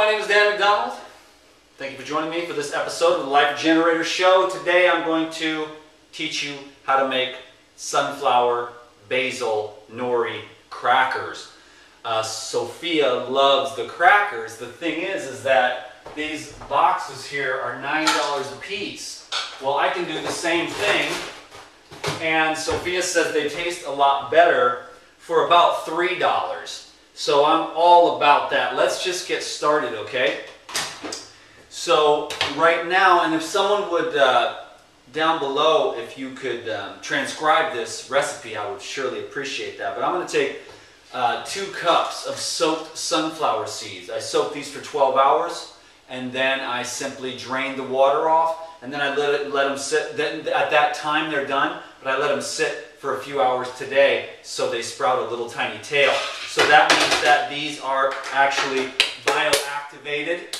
my name is Dan McDonald. Thank you for joining me for this episode of the Life Generator Show. Today I'm going to teach you how to make sunflower, basil, nori crackers. Sophia loves the crackers. The thing is that these boxes here are $9 a piece. Well, I can do the same thing, and Sophia says they taste a lot better for about $3. So I'm all about that. Let's just get started, okay? So right now, and if someone would, down below, if you could transcribe this recipe, I would surely appreciate that. But I'm going to take 2 cups of soaked sunflower seeds. I soak these for 12 hours, and then I simply drain the water off, and then I let them sit. Then at that time they're done, but I let them sit for a few hours today so they sprout a little tiny tail. So that means that these are actually bioactivated,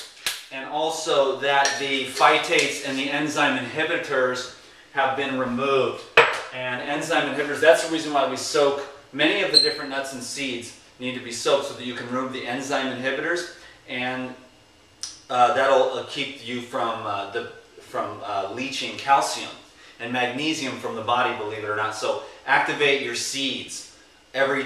and also that the phytates and the enzyme inhibitors have been removed. And enzyme inhibitors, that's the reason why we soak many of the different nuts and seeds need to be soaked, so that you can remove the enzyme inhibitors, and that'll keep you from leaching calcium and magnesium from the body, believe it or not. So activate your seeds every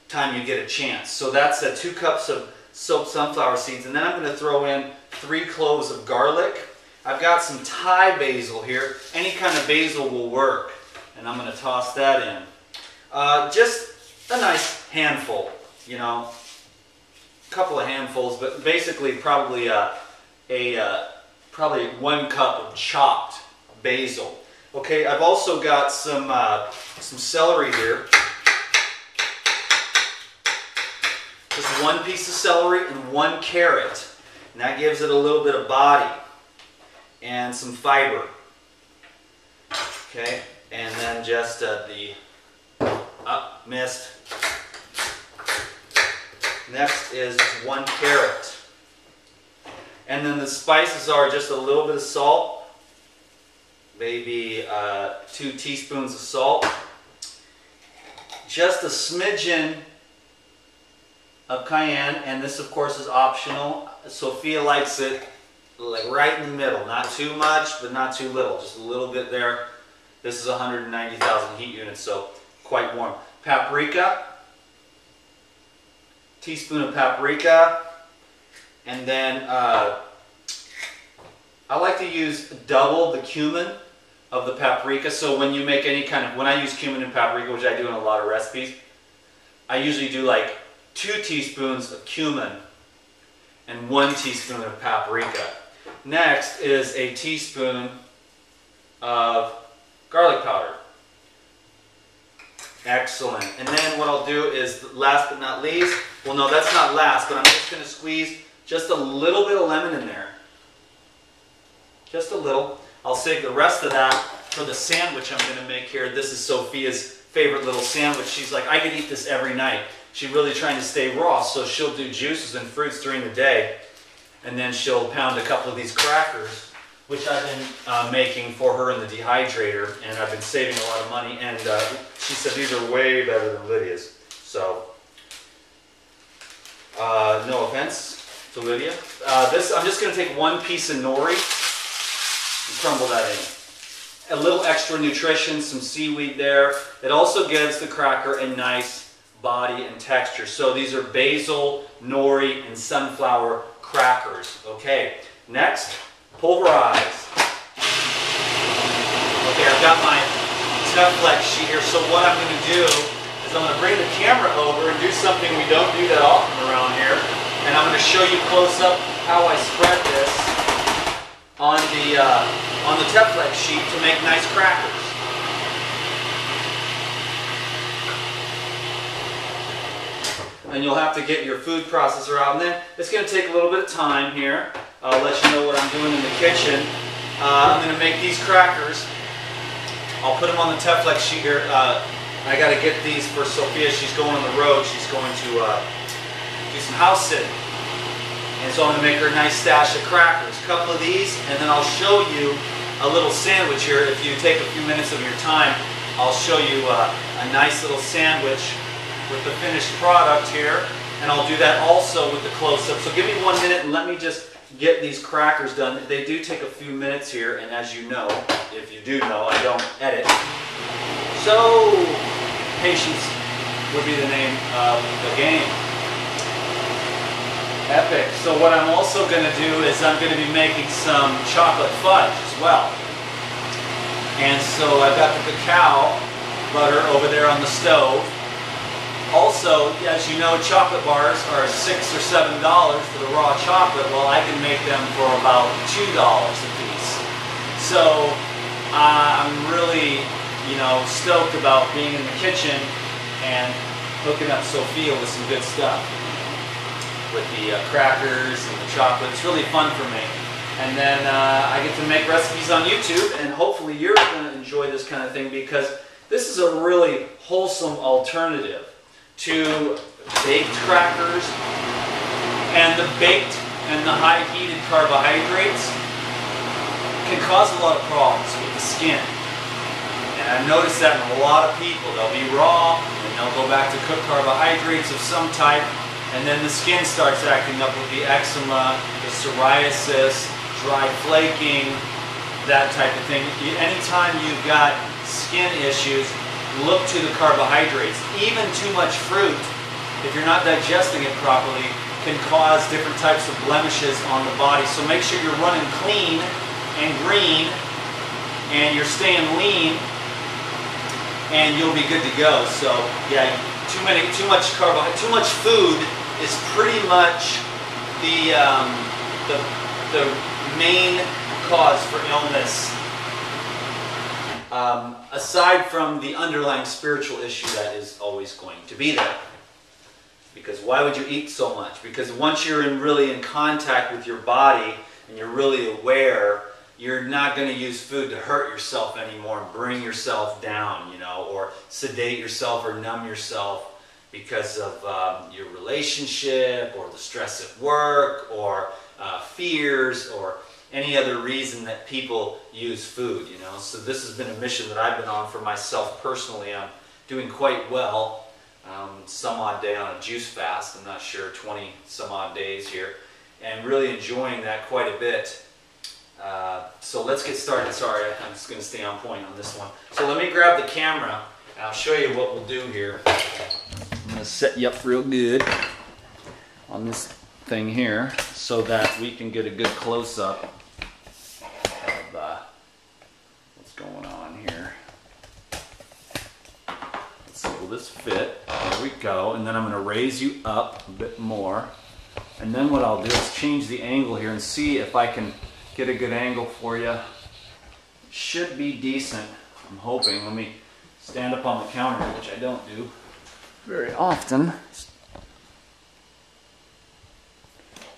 time you get a chance. So that's 2 cups of soaked sunflower seeds, and then I'm going to throw in 3 cloves of garlic. I've got some Thai basil here. Any kind of basil will work, and I'm going to toss that in. Just a nice handful, you know, a couple of handfuls, but basically probably probably 1 cup of chopped basil. Okay, I've also got some celery here. Just 1 piece of celery and 1 carrot. And that gives it a little bit of body and some fiber. Okay, and then just missed. Next is 1 carrot. And then the spices are just a little bit of salt, maybe 2 teaspoons of salt, just a smidgen of cayenne, and this of course is optional. Sophia likes it like right in the middle, not too much but not too little, just a little bit there. This is 190,000 heat units, so quite warm. Paprika, teaspoon of paprika, and then I like to use double the cumin of the paprika. So when you make any kind of, when I use cumin and paprika, which I do in a lot of recipes, I usually do like 2 teaspoons of cumin and 1 teaspoon of paprika. Next is a teaspoon of garlic powder. Excellent. And then what I'll do is, last but not least, well no, that's not last, but I'm just going to squeeze just a little bit of lemon in there. Just a little. I'll save the rest of that for the sandwich I'm going to make here. This is Sophia's favorite little sandwich. She's like, I could eat this every night. She's really trying to stay raw, so she'll do juices and fruits during the day, and then she'll pound a couple of these crackers, which I've been making for her in the dehydrator, and I've been saving a lot of money, and she said these are way better than Lydia's. So, no offense to Lydia. I'm just going to take 1 piece of nori and crumble that in. A little extra nutrition, some seaweed there. It also gives the cracker a nice body and texture. So these are basil, nori, and sunflower crackers. Okay, next, pulverize. Okay, I've got my Teflex sheet here. So what I'm going to do is I'm going to bring the camera over and do something we don't do that often around here. And I'm going to show you close up how I spread this on the Teflex sheet to make nice crackers. And you'll have to get your food processor out. And then it's going to take a little bit of time here. I'll let you know what I'm doing in the kitchen. I'm going to make these crackers. I'll put them on the Teflex sheet here. I got to get these for Sophia. She's going on the road. She's going to do some house sitting. And so I'm going to make her a nice stash of crackers. A couple of these, and then I'll show you a little sandwich here. If you take a few minutes of your time, I'll show you a nice little sandwich with the finished product here, and I'll do that also with the close-up. So give me 1 minute and let me just get these crackers done. They do take a few minutes here, and as you know, if you do know, I don't edit. So, patience would be the name of the game. Epic. So what I'm also going to do is I'm going to be making some chocolate fudge as well. And so I've got the cacao butter over there on the stove. Also, as you know, chocolate bars are $6 or $7 for the raw chocolate. Well, I can make them for about $2 a piece. So I'm really, stoked about being in the kitchen and hooking up Sophia with some good stuff. With the crackers and the chocolate. It's really fun for me. And then I get to make recipes on YouTube, and hopefully you're going to enjoy this kind of thing, because this is a really wholesome alternative to baked crackers, and the baked and the high heated carbohydrates can cause a lot of problems with the skin. And I've noticed that in a lot of people. They'll be raw, and they'll go back to cooked carbohydrates of some type, and then the skin starts acting up with the eczema, the psoriasis, dry flaking, that type of thing. Anytime you've got skin issues, look to the carbohydrates. Even too much fruit, if you're not digesting it properly, can cause different types of blemishes on the body. So make sure you're running clean and green, and you're staying lean, and you'll be good to go. So yeah, too much carbohydrate, too much food is pretty much the main cause for illness. Aside from the underlying spiritual issue that is always going to be there. Because why would you eat so much? Because once you're really in contact with your body and you're really aware, you're not going to use food to hurt yourself anymore and bring yourself down, or sedate yourself or numb yourself because of your relationship or the stress at work or fears or any other reason that people use food, So this has been a mission that I've been on for myself personally. I'm doing quite well, some odd day on a juice fast. I'm not sure, 20 some odd days here, and really enjoying that quite a bit. So let's get started. Sorry, I'm just going to stay on point on this one. So let me grab the camera and I'll show you what we'll do here. I'm going to set you up real good on this thing here so that we can get a good close-up of what's going on here. Let's see, will this fit? There we go. And then I'm going to raise you up a bit more. And then what I'll do is change the angle here and see if I can get a good angle for you. Should be decent, I'm hoping. Let me stand up on the counter, which I don't do very often.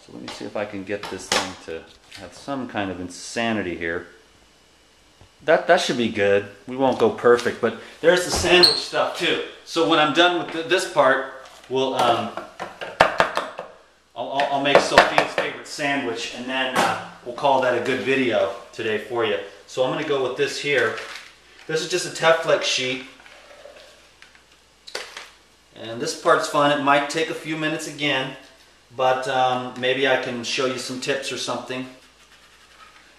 So let me see if I can get this thing to have some kind of insanity here. That should be good. We won't go perfect, but there's the sandwich stuff too. So when I'm done with this part, we'll I'll make Sophia's favorite sandwich, and then we'll call that a good video today for you. So I'm going to go with this here. This is just a Teflex sheet. And this part's fun. It might take a few minutes again, but maybe I can show you some tips or something.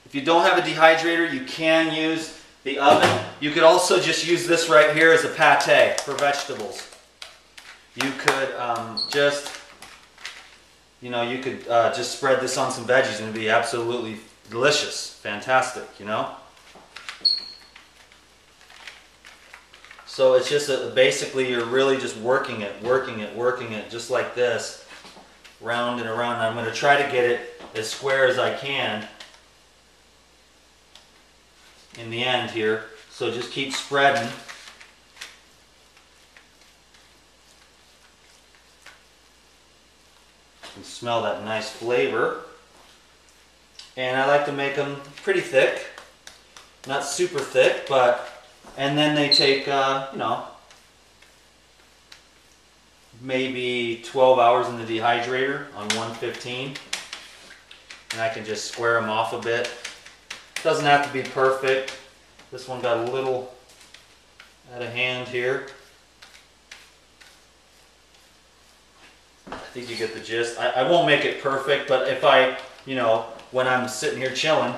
If you don't have a dehydrator, you can use the oven. You could also just use this right here as a pate for vegetables. You could you could just spread this on some veggies and it'd be absolutely delicious, fantastic, So it's just basically you're really just working it, just like this, round and around. I'm going to try to get it as square as I can in the end here. So just keep spreading. You can smell that nice flavor. And I like to make them pretty thick, not super thick, and then they take, maybe 12 hours in the dehydrator on 115. And I can just square them off a bit. Doesn't have to be perfect. This one got a little out of hand here. think you get the gist. I won't make it perfect, but if I, you know, when I'm sitting here chilling,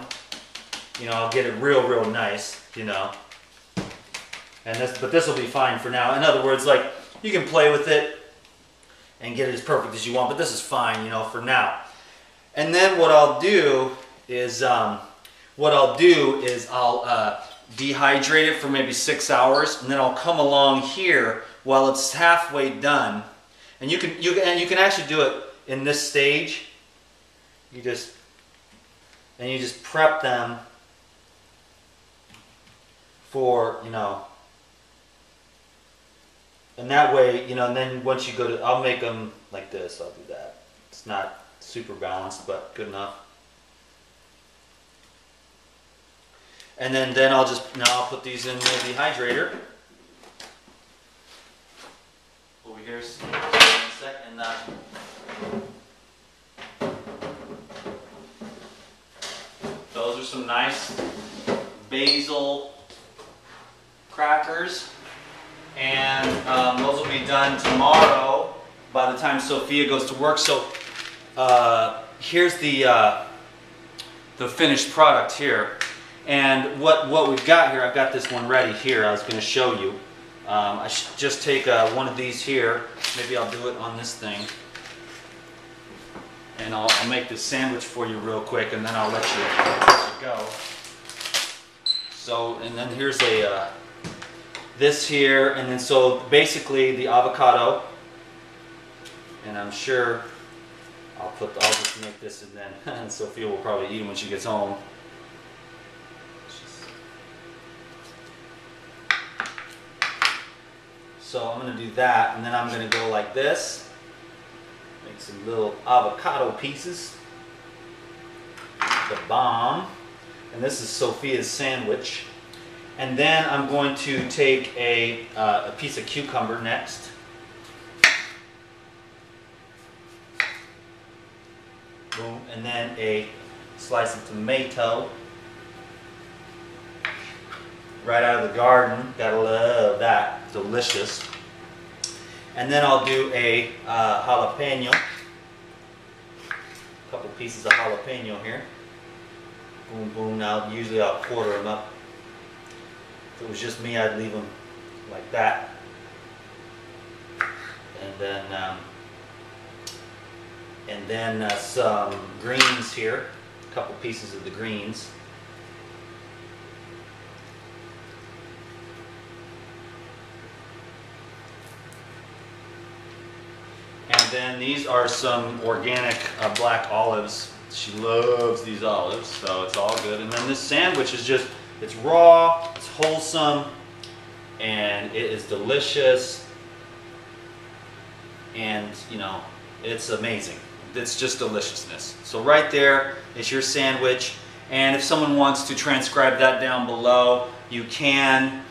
you know, I'll get it real nice, you know. And but this will be fine for now. In other words, like, you can play with it and get it as perfect as you want, but this is fine, you know, for now. And then what I'll do is, I'll dehydrate it for maybe 6 hours, and then I'll come along here while it's halfway done. And you can actually do it in this stage. You just prep them for, you know, and that way, you know, and then once you go to, I'll make them like this, I'll do that. It's not super balanced, but good enough. And then I'll put these in the dehydrator. Over here in a second. Those are some nice basil crackers. And those will be done tomorrow by the time Sophia goes to work. So here's the finished product here. And what we've got here, I've got this one ready here. I was going to show you. I should just take one of these here. Maybe I'll do it on this thing. And I'll make this sandwich for you real quick, and then I'll let you go. So, and then here's this here, and then so basically the avocado. And I'm sure I'll just make this, and then Sophia will probably eat them when she gets home. So I'm going to do that, and then I'm going to go like this. Make some little avocado pieces. The bomb. And this is Sophia's sandwich. And then I'm going to take a piece of cucumber next. Boom. And then a slice of tomato. Right out of the garden. Gotta love that. Delicious. And then I'll do a jalapeno. A couple pieces of jalapeno here. Boom, boom. Now, usually I'll quarter them up. If it was just me, I'd leave them like that. And then some greens here. A couple pieces of the greens. And then these are some organic black olives. She loves these olives, so it's all good. And then this sandwich is just, it's raw, it's wholesome, and it is delicious. And, you know, it's amazing. It's just deliciousness. So right there is your sandwich. And if someone wants to transcribe that down below, you can.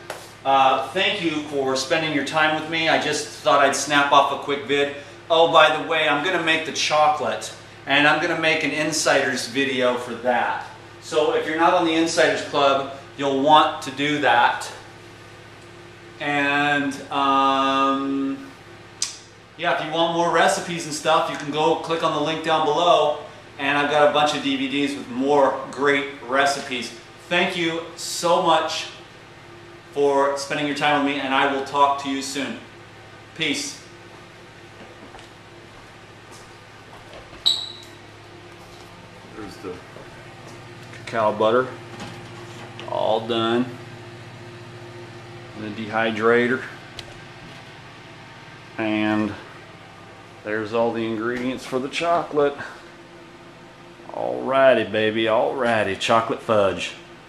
Thank you for spending your time with me. I just thought I'd snap off a quick vid. Oh, by the way, I'm going to make the chocolate, and I'm going to make an Insiders video for that. So if you're not on the Insiders Club, you'll want to do that. And yeah, if you want more recipes and stuff, you can go click on the link down below, and I've got a bunch of DVDs with more great recipes. Thank you so much for spending your time with me, and I will talk to you soon. Peace. There's the cacao butter, all done. The dehydrator, and there's all the ingredients for the chocolate. Alrighty, baby, alrighty, chocolate fudge.